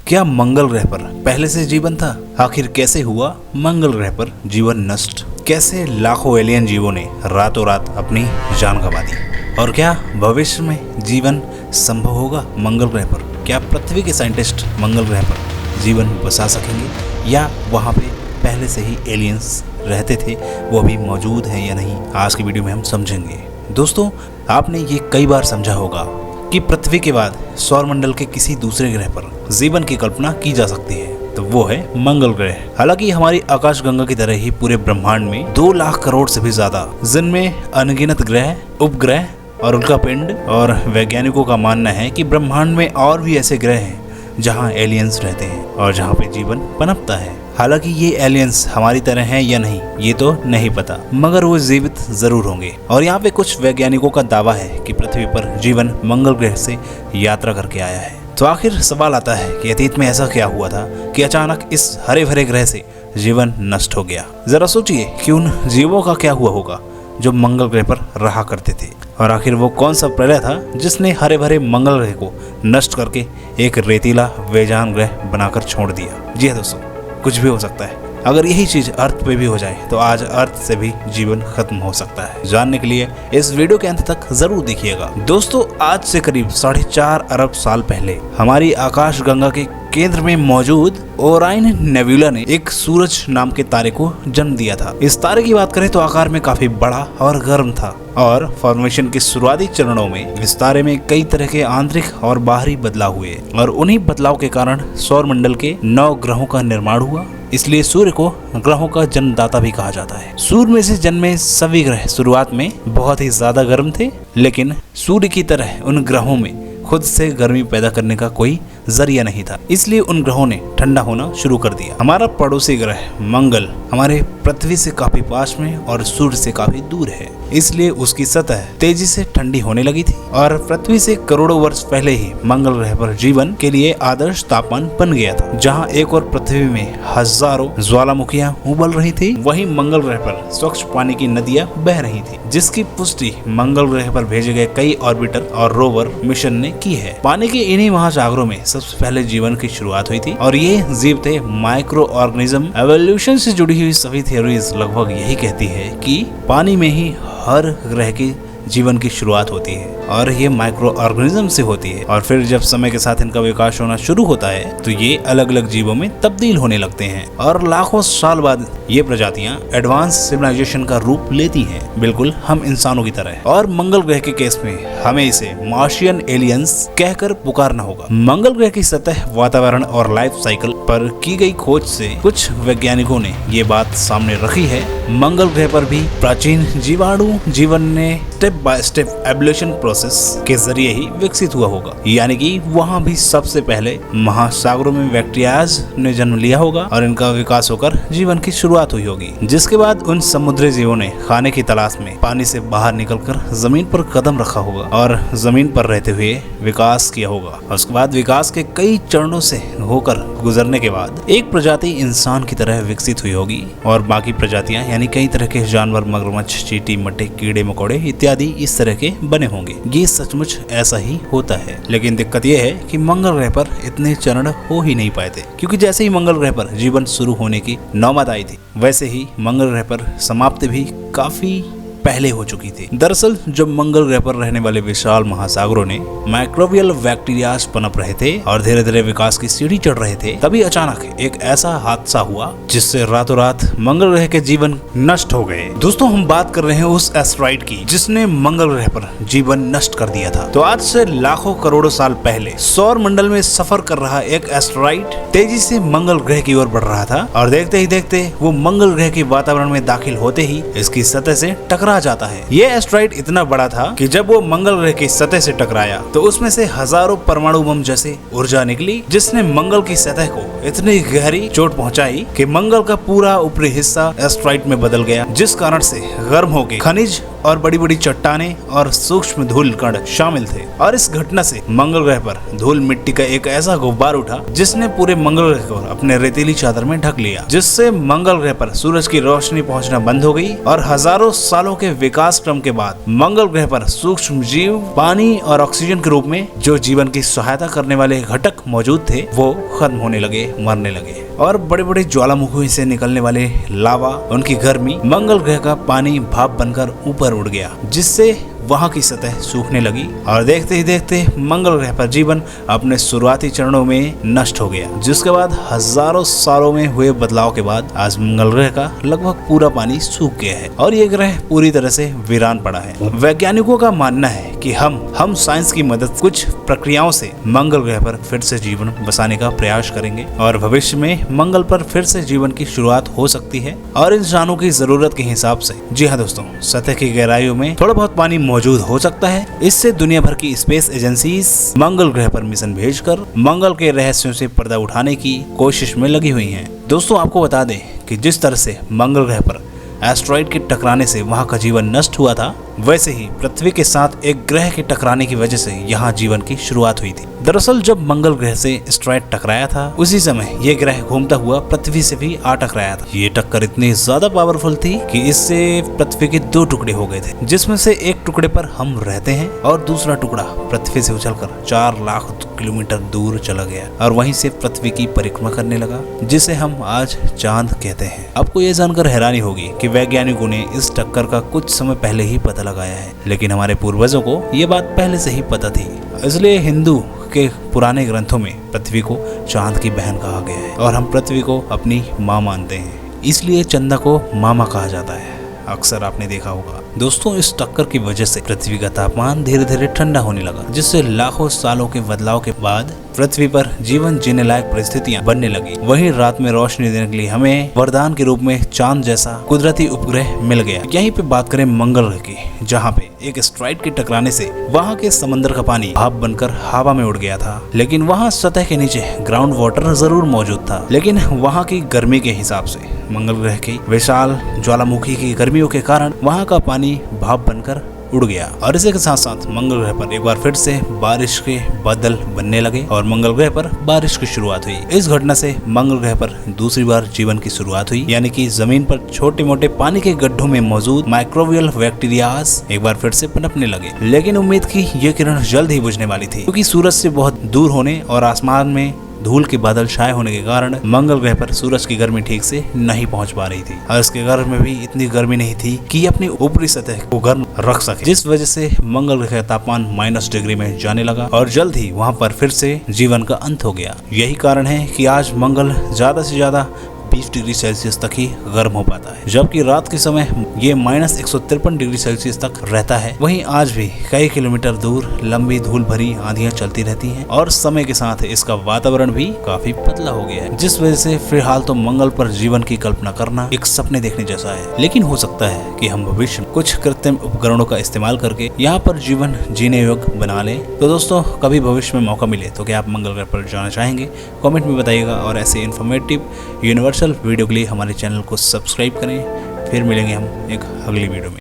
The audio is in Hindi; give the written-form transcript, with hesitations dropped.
क्या मंगल ग्रह पर पहले से जीवन था? आखिर कैसे हुआ मंगल ग्रह पर जीवन नष्ट? कैसे लाखों एलियन जीवों ने रातों रात अपनी जान गंवा दी? और क्या भविष्य में जीवन संभव होगा मंगल ग्रह पर? क्या पृथ्वी के साइंटिस्ट मंगल ग्रह पर जीवन बसा सकेंगे या वहाँ पे पहले से ही एलियंस रहते थे, वो अभी मौजूद हैं या नहीं? आज की वीडियो में हम समझेंगे। दोस्तों, आपने ये कई बार समझा होगा कि पृथ्वी के बाद सौरमंडल के किसी दूसरे ग्रह पर जीवन की कल्पना की जा सकती है, तो वो है मंगल ग्रह। हालांकि हमारी आकाशगंगा की तरह ही पूरे ब्रह्मांड में 2 लाख करोड़ से भी ज्यादा, जिनमें अनगिनत ग्रह, उपग्रह और उनका पिंड, और वैज्ञानिकों का मानना है कि ब्रह्मांड में और भी ऐसे ग्रह हैं जहाँ एलियंस रहते हैं और जहाँ पे जीवन पनपता है। हालांकि ये एलियंस हमारी तरह हैं या नहीं, ये तो नहीं पता, मगर वो जीवित जरूर होंगे। और यहाँ पे कुछ वैज्ञानिकों का दावा है कि पृथ्वी पर जीवन मंगल ग्रह से यात्रा करके आया है। तो आखिर सवाल आता है कि अतीत में ऐसा क्या हुआ था कि अचानक इस हरे भरे ग्रह से जीवन नष्ट हो गया? जरा सोचिए कि उन जीवों का क्या हुआ होगा जो मंगल ग्रह पर रहा करते थे। और आखिर वो कौन सा प्रलय था जिसने हरे भरे मंगल ग्रह को नष्ट करके एक रेतीला बेजान ग्रह बनाकर छोड़ दिया? जी हाँ दोस्तों, कुछ भी हो सकता है। अगर यही चीज अर्थ पे भी हो जाए तो आज अर्थ से भी जीवन खत्म हो सकता है। जानने के लिए इस वीडियो के अंत तक जरूर देखिएगा। दोस्तों, आज से करीब 4.5 अरब साल पहले हमारी आकाशगंगा के केंद्र में मौजूद ओराइन नेबुला ने एक सूरज नाम के तारे को जन्म दिया था। इस तारे की बात करें तो आकार में काफी बड़ा और गर्म था, और फॉर्मेशन के शुरुआती चरणों में इस तारे में कई तरह के आंतरिक और बाहरी बदलाव हुए, और उन्हीं बदलाव के कारण सौरमंडल के 9 ग्रहों का निर्माण हुआ। इसलिए सूर्य को ग्रहों का जन्मदाता भी कहा जाता है। सूर्य में से जन्मे सभी ग्रह शुरुआत में बहुत ही ज्यादा गर्म थे, लेकिन सूर्य की तरह उन ग्रहों में खुद से गर्मी पैदा करने का कोई जरिया नहीं था, इसलिए उन ग्रहों ने ठंडा होना शुरू कर दिया। हमारा पड़ोसी ग्रह मंगल हमारे पृथ्वी से काफी पास में और सूर्य से काफी दूर है, इसलिए उसकी सतह तेजी से ठंडी होने लगी थी, और पृथ्वी से करोड़ों वर्ष पहले ही मंगल ग्रह पर जीवन के लिए आदर्श तापमान बन गया था। जहाँ एक और पृथ्वी में हजारों ज्वालामुखियां उबल रही थी, वहीं मंगल ग्रह पर स्वच्छ पानी की नदियां बह रही थी, जिसकी पुष्टि मंगल ग्रह पर भेजे गए कई ऑर्बिटर और रोवर मिशन ने की है। पानी के इन्हीं महासागरों में सबसे पहले जीवन की शुरुआत हुई थी, और ये जीव थे माइक्रो ऑर्गेनिज्म। एवोल्यूशन से जुड़ी हुई सभी थ्योरीज लगभग यही कहती है कि पानी में ही हर ग्रह की जीवन की शुरुआत होती है, और ये माइक्रो ऑर्गेनिज्म से होती है। और फिर जब समय के साथ इनका विकास होना शुरू होता है तो ये अलग अलग जीवों में तब्दील होने लगते हैं, और लाखों साल बाद ये प्रजातियां एडवांस सिविलाइजेशन का रूप लेती हैं, बिल्कुल हम इंसानों की तरह। और मंगल ग्रह के केस में हमें इसे मार्शियन एलियंस कहकर पुकारना होगा। मंगल ग्रह की सतह, वातावरण और लाइफ साइकिल पर की गई खोज से कुछ वैज्ञानिकों ने ये बात सामने रखी है, मंगल ग्रह पर भी प्राचीन जीवाणु जीवन ने step by step evolution process के जरिए ही विकसित हुआ होगा। यानी कि वहाँ भी सबसे पहले महासागरों में बैक्टीरियाज ने जन्म लिया होगा, और इनका विकास होकर जीवन की शुरुआत हुई होगी, जिसके बाद उन समुद्री जीवों ने खाने की तलाश में पानी से बाहर निकलकर जमीन पर कदम रखा होगा और जमीन पर रहते हुए विकास किया होगा। उसके बाद विकास के कई चरणों से होकर गुजरने के बाद एक प्रजाति इंसान की तरह विकसित हुई होगी, और बाकी प्रजातियां यानी कई तरह के जानवर, मगरमच्छ, चींटी, मट्टे, कीड़े मकोड़े इत्यादि इस तरह के बने होंगे। ये सचमुच ऐसा ही होता है, लेकिन दिक्कत यह है कि मंगल ग्रह पर इतने चरण हो ही नहीं पाए थे, क्योंकि जैसे ही मंगल ग्रह पर जीवन शुरू होने की नौबत आई थी, वैसे ही मंगल ग्रह पर समाप्ति भी काफी पहले हो चुकी थी। दरअसल जब मंगल ग्रह पर रहने वाले विशाल महासागरों ने माइक्रोबियल बैक्टीरियाज पनप रहे थे और धीरे धीरे विकास की सीढ़ी चढ़ रहे थे, तभी अचानक एक ऐसा हादसा हुआ जिससे रातों रात मंगल ग्रह के जीवन नष्ट हो गए। दोस्तों, हम बात कर रहे हैं उस एस्टेरॉइड की जिसने मंगल ग्रह पर जीवन नष्ट कर दिया था। तो आज से लाखों करोड़ों साल पहले सौर मंडल में सफर कर रहा एक एस्टेरॉइड तेजी से मंगल ग्रह की ओर बढ़ रहा था, और देखते ही देखते वो मंगल ग्रह के वातावरण में दाखिल होते ही इसकी सतह से टकरा जाता है। ये एस्टेरॉइड इतना बड़ा था कि जब वो मंगल ग्रह की सतह से टकराया तो उसमें से हजारों परमाणु बम जैसे ऊर्जा निकली, जिसने मंगल की सतह को इतनी गहरी चोट पहुंचाई कि मंगल का पूरा ऊपरी हिस्सा एस्टेरॉइड में बदल गया, जिस कारण से गर्म होकर खनिज और बड़ी बड़ी चट्टाने और सूक्ष्म धूल कण शामिल थे। और इस घटना से मंगल ग्रह पर धूल मिट्टी का एक ऐसा गुब्बार उठा जिसने पूरे मंगल ग्रह को अपने रेतीली चादर में ढक लिया, जिससे मंगल ग्रह पर सूरज की रोशनी पहुंचना बंद हो गई। और हजारों सालों के विकास क्रम के बाद मंगल ग्रह पर सूक्ष्म जीव, पानी और ऑक्सीजन के रूप में जो जीवन की सहायता करने वाले घटक मौजूद थे वो खत्म होने लगे, मरने लगे। और बड़े बड़े ज्वालामुखी से निकलने वाले लावा, उनकी गर्मी मंगल ग्रह का पानी भाप बनकर ऊपर उड़ गया, जिससे वहां की सतह सूखने लगी। और देखते ही देखते मंगल ग्रह पर जीवन अपने शुरुआती चरणों में नष्ट हो गया, जिसके बाद हजारों सालों में हुए बदलाव के बाद आज मंगल ग्रह का लगभग पूरा पानी सूख गया है और ये ग्रह पूरी तरह से वीरान पड़ा है। वैज्ञानिकों का मानना है कि हम साइंस की मदद कुछ प्रक्रियाओं से मंगल ग्रह पर फिर से जीवन बसाने का प्रयास करेंगे और भविष्य में मंगल पर फिर से जीवन की शुरुआत हो सकती है और इंसानों की जरूरत के हिसाब से। जी हाँ दोस्तों, सतह की गहराइयों में थोड़ा बहुत पानी मौजूद हो सकता है। इससे दुनिया भर की स्पेस एजेंसीज मंगल ग्रह पर मिशन भेजकर मंगल के रहस्यों से पर्दा उठाने की कोशिश में लगी हुई हैं। दोस्तों, आपको बता दें कि जिस तरह से मंगल ग्रह पर एस्ट्रॉइड के टकराने से वहां का जीवन नष्ट हुआ था, वैसे ही पृथ्वी के साथ एक ग्रह के टकराने की वजह से यहाँ जीवन की शुरुआत हुई थी। दरअसल जब मंगल ग्रह से एस्ट्रॉइड टकराया था, उसी समय ये ग्रह घूमता हुआ पृथ्वी से भी आ टकराया था। ये टक्कर इतनी ज्यादा पावरफुल थी कि इससे पृथ्वी के 2 टुकड़े हो गए थे, जिसमें से एक टुकड़े पर हम रहते हैं और दूसरा टुकड़ा पृथ्वी से उछलकर 4 लाख किलोमीटर दूर चला गया और वहीं से पृथ्वी की परिक्रमा करने लगा, जिसे हम आज चांद कहते हैं। आपको ये जानकर हैरानी होगी कि वैज्ञानिकों ने इस टक्कर का कुछ समय पहले ही पता लगाया है, लेकिन हमारे पूर्वजों को ये बात पहले से ही पता थी। इसलिए हिंदू के पुराने ग्रंथों में पृथ्वी को चांद की बहन कहा गया है और हम पृथ्वी को अपनी माँ मानते हैं, इसलिए चंदा को मामा कहा जाता है। अक्सर आपने देखा होगा। दोस्तों, इस टक्कर की वजह से पृथ्वी का तापमान धीरे धीरे ठंडा होने लगा, जिससे लाखों सालों के बदलाव के बाद पृथ्वी पर जीवन जीने लायक परिस्थितियां बनने लगी। वहीं रात में रोशनी देने के लिए हमें वरदान के रूप में चांद जैसा कुदरती उपग्रह मिल गया। यहीं पे बात करें मंगल ग्रह की, जहाँ पे एक एस्ट्रॉइड के टकराने से वहाँ के समंदर का पानी भाप बनकर हवा में उड़ गया था, लेकिन वहाँ सतह के नीचे ग्राउंड वाटर जरूर मौजूद था। लेकिन वहाँ की गर्मी के हिसाब से मंगल ग्रह की विशाल ज्वालामुखी की गर्मियों के कारण वहाँ का पानी भाप बनकर उड़ गया और इसी के साथ साथ मंगल ग्रह पर एक बार फिर से बारिश के बादल बनने लगे और मंगल ग्रह पर बारिश की शुरुआत हुई। इस घटना से मंगल ग्रह पर दूसरी बार जीवन की शुरुआत हुई, यानी कि जमीन पर छोटे मोटे पानी के गड्ढों में मौजूद माइक्रोबियल बैक्टीरियाज एक बार फिर से पनपने लगे। लेकिन उम्मीद की ये किरण जल्द ही बुझने वाली थी, क्योंकि सूरज से बहुत दूर होने और आसमान में धूल के बादल छाए होने के कारण मंगल ग्रह पर सूरज की गर्मी ठीक से नहीं पहुंच पा रही थी और इसके गर्भ में भी इतनी गर्मी नहीं थी कि अपनी ऊपरी सतह को गर्म रख सके, जिस वजह से मंगल ग्रह का तापमान -डिग्री में जाने लगा और जल्द ही वहां पर फिर से जीवन का अंत हो गया। यही कारण है कि आज मंगल ज्यादा से ज्यादा 20 डिग्री सेल्सियस तक ही गर्म हो पाता है, जबकि रात के समय ये -153 डिग्री सेल्सियस तक रहता है। वहीं आज भी कई किलोमीटर दूर लंबी धूल भरी आंधियां चलती रहती हैं और समय के साथ इसका वातावरण भी काफी पतला हो गया है, जिस वजह से फिलहाल तो मंगल पर जीवन की कल्पना करना एक सपने देखने जैसा है। लेकिन हो सकता है कि हम भविष्य में कुछ कृत्रिम उपकरणों का इस्तेमाल करके यहाँ पर जीवन जीने योग्य बना ले। तो दोस्तों, कभी भविष्य में मौका मिले तो क्या आप मंगल ग्रह पर जाना चाहेंगे? कॉमेंट में बताइएगा और ऐसे इन्फॉर्मेटिव यूनिवर्सल वीडियो के लिए हमारे चैनल को सब्सक्राइब करें। फिर मिलेंगे हम एक अगली वीडियो में।